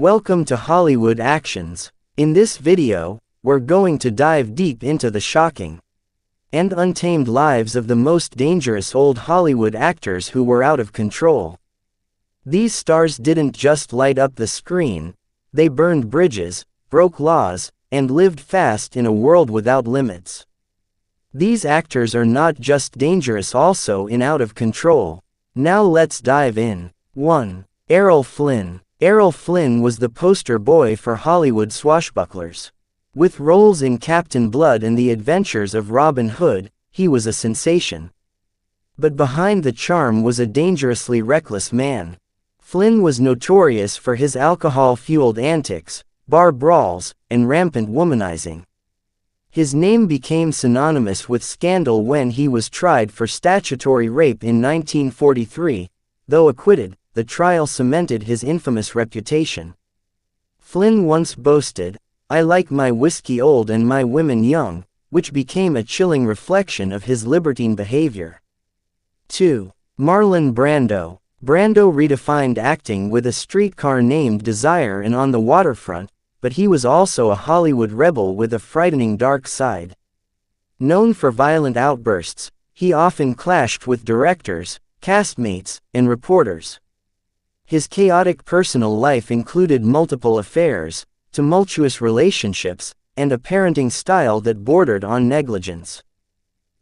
Welcome to Hollywood Actions. In this video, we're going to dive deep into the shocking and untamed lives of the most dangerous old Hollywood actors who were out of control. These stars didn't just light up the screen, they burned bridges, broke laws, and lived fast in a world without limits. These actors are not just dangerous, also out of control. Now let's dive in. 1. Errol Flynn. Errol Flynn was the poster boy for Hollywood swashbucklers. With roles in Captain Blood and The Adventures of Robin Hood, he was a sensation. But behind the charm was a dangerously reckless man. Flynn was notorious for his alcohol-fueled antics, bar brawls, and rampant womanizing. His name became synonymous with scandal when he was tried for statutory rape in 1943. Though acquitted, the trial cemented his infamous reputation. Flynn once boasted, "I like my whiskey old and my women young," which became a chilling reflection of his libertine behavior. 2. Marlon Brando. Brando redefined acting with A Streetcar Named Desire and On the Waterfront, but he was also a Hollywood rebel with a frightening dark side. Known for violent outbursts, he often clashed with directors, castmates, and reporters. His chaotic personal life included multiple affairs, tumultuous relationships, and a parenting style that bordered on negligence.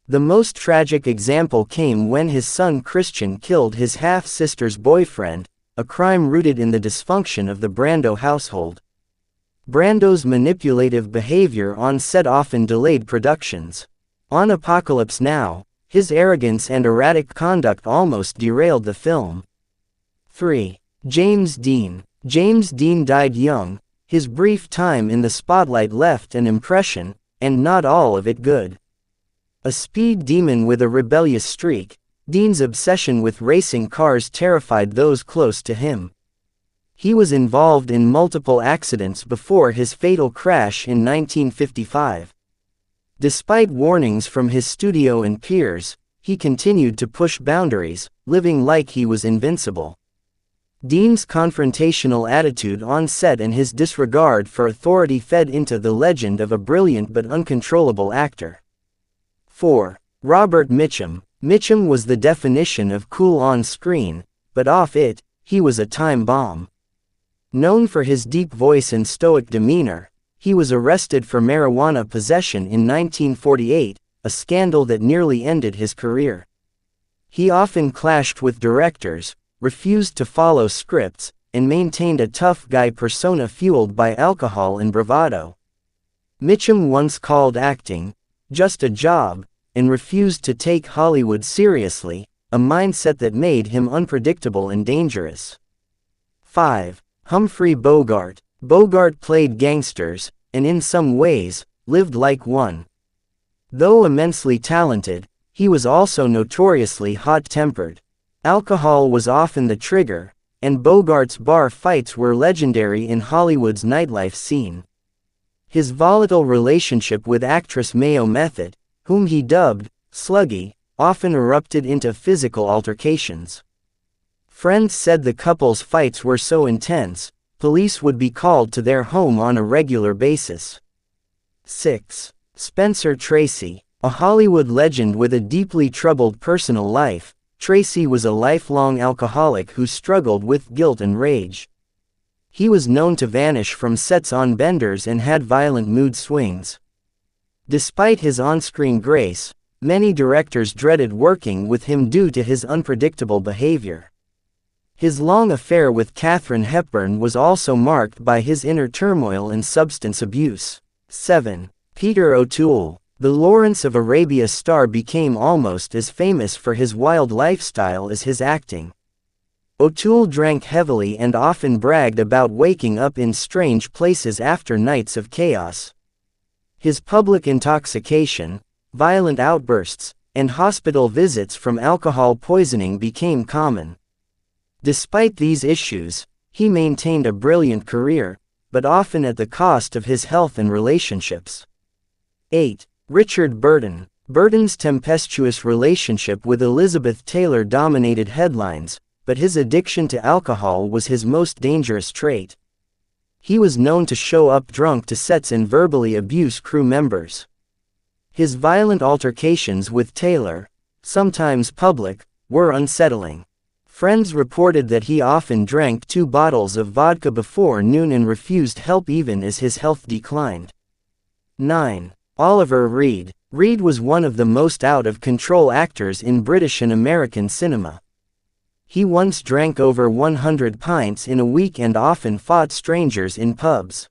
The most tragic example came when his son Christian killed his half-sister's boyfriend, a crime rooted in the dysfunction of the Brando household. Brando's manipulative behavior on set often delayed productions. On Apocalypse Now, his arrogance and erratic conduct almost derailed the film. 3. James Dean. James Dean died young. His brief time in the spotlight left an impression, and not all of it good. A speed demon with a rebellious streak, Dean's obsession with racing cars terrified those close to him. He was involved in multiple accidents before his fatal crash in 1955. Despite warnings from his studio and peers, he continued to push boundaries, living like he was invincible. Dean's confrontational attitude on set and his disregard for authority fed into the legend of a brilliant but uncontrollable actor. 4. Robert Mitchum. Mitchum was the definition of cool on screen, but off it, he was a time bomb. Known for his deep voice and stoic demeanor, he was arrested for marijuana possession in 1948, a scandal that nearly ended his career. He often clashed with directors, refused to follow scripts, and maintained a tough guy persona fueled by alcohol and bravado. Mitchum once called acting just a job, and refused to take Hollywood seriously, a mindset that made him unpredictable and dangerous. 5. Humphrey Bogart. Bogart played gangsters, and in some ways, lived like one. Though immensely talented, he was also notoriously hot-tempered. Alcohol was often the trigger, and Bogart's bar fights were legendary in Hollywood's nightlife scene. His volatile relationship with actress Mayo Method, whom he dubbed Sluggy, often erupted into physical altercations. Friends said the couple's fights were so intense, police would be called to their home on a regular basis. 6. Spencer Tracy. A Hollywood legend with a deeply troubled personal life, Tracy was a lifelong alcoholic who struggled with guilt and rage. He was known to vanish from sets on benders and had violent mood swings. Despite his on-screen grace, many directors dreaded working with him due to his unpredictable behavior. His long affair with Katharine Hepburn was also marked by his inner turmoil and substance abuse. 7. Peter O'Toole. The Lawrence of Arabia star became almost as famous for his wild lifestyle as his acting. O'Toole drank heavily and often bragged about waking up in strange places after nights of chaos. His public intoxication, violent outbursts, and hospital visits from alcohol poisoning became common. Despite these issues, he maintained a brilliant career, but often at the cost of his health and relationships. 8. Richard Burton. Burton's tempestuous relationship with Elizabeth Taylor dominated headlines, but his addiction to alcohol was his most dangerous trait. He was known to show up drunk to sets and verbally abuse crew members. His violent altercations with Taylor, sometimes public, were unsettling. Friends reported that he often drank 2 bottles of vodka before noon and refused help even as his health declined. 9. Oliver Reed. Reed was one of the most out-of-control actors in British and American cinema. He once drank over 100 pints in a week and often fought strangers in pubs.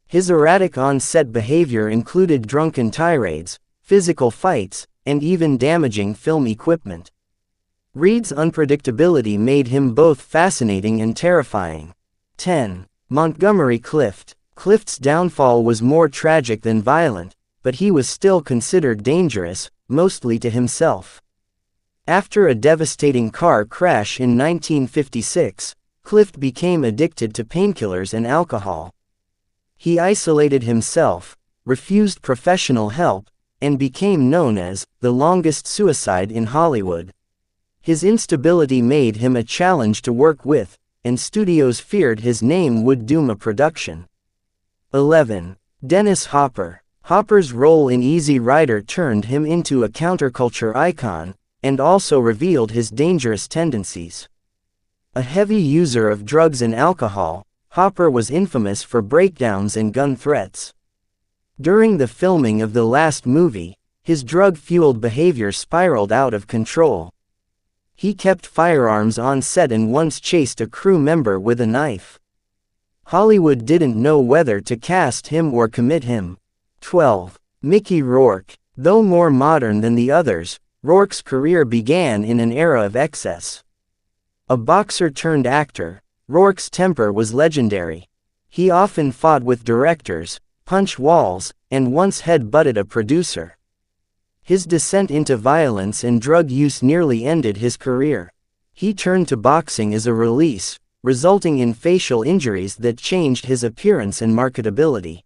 His erratic on-set behavior included drunken tirades, physical fights, and even damaging film equipment. Reed's unpredictability made him both fascinating and terrifying. 10. Montgomery Clift. Clift's downfall was more tragic than violent, but he was still considered dangerous, mostly to himself. After a devastating car crash in 1956, Clift became addicted to painkillers and alcohol. He isolated himself, refused professional help, and became known as the longest suicide in Hollywood. His instability made him a challenge to work with, and studios feared his name would doom a production. 11. Dennis Hopper. Hopper's role in Easy Rider turned him into a counterculture icon, and also revealed his dangerous tendencies. A heavy user of drugs and alcohol, Hopper was infamous for breakdowns and gun threats. During the filming of the last movie, his drug-fueled behavior spiraled out of control. He kept firearms on set and once chased a crew member with a knife. Hollywood didn't know whether to cast him or commit him. 12. Mickey Rourke. Though more modern than the others, Rourke's career began in an era of excess. A boxer turned actor, Rourke's temper was legendary. He often fought with directors, punched walls, and once head-butted a producer. His descent into violence and drug use nearly ended his career. He turned to boxing as a release, resulting in facial injuries that changed his appearance and marketability.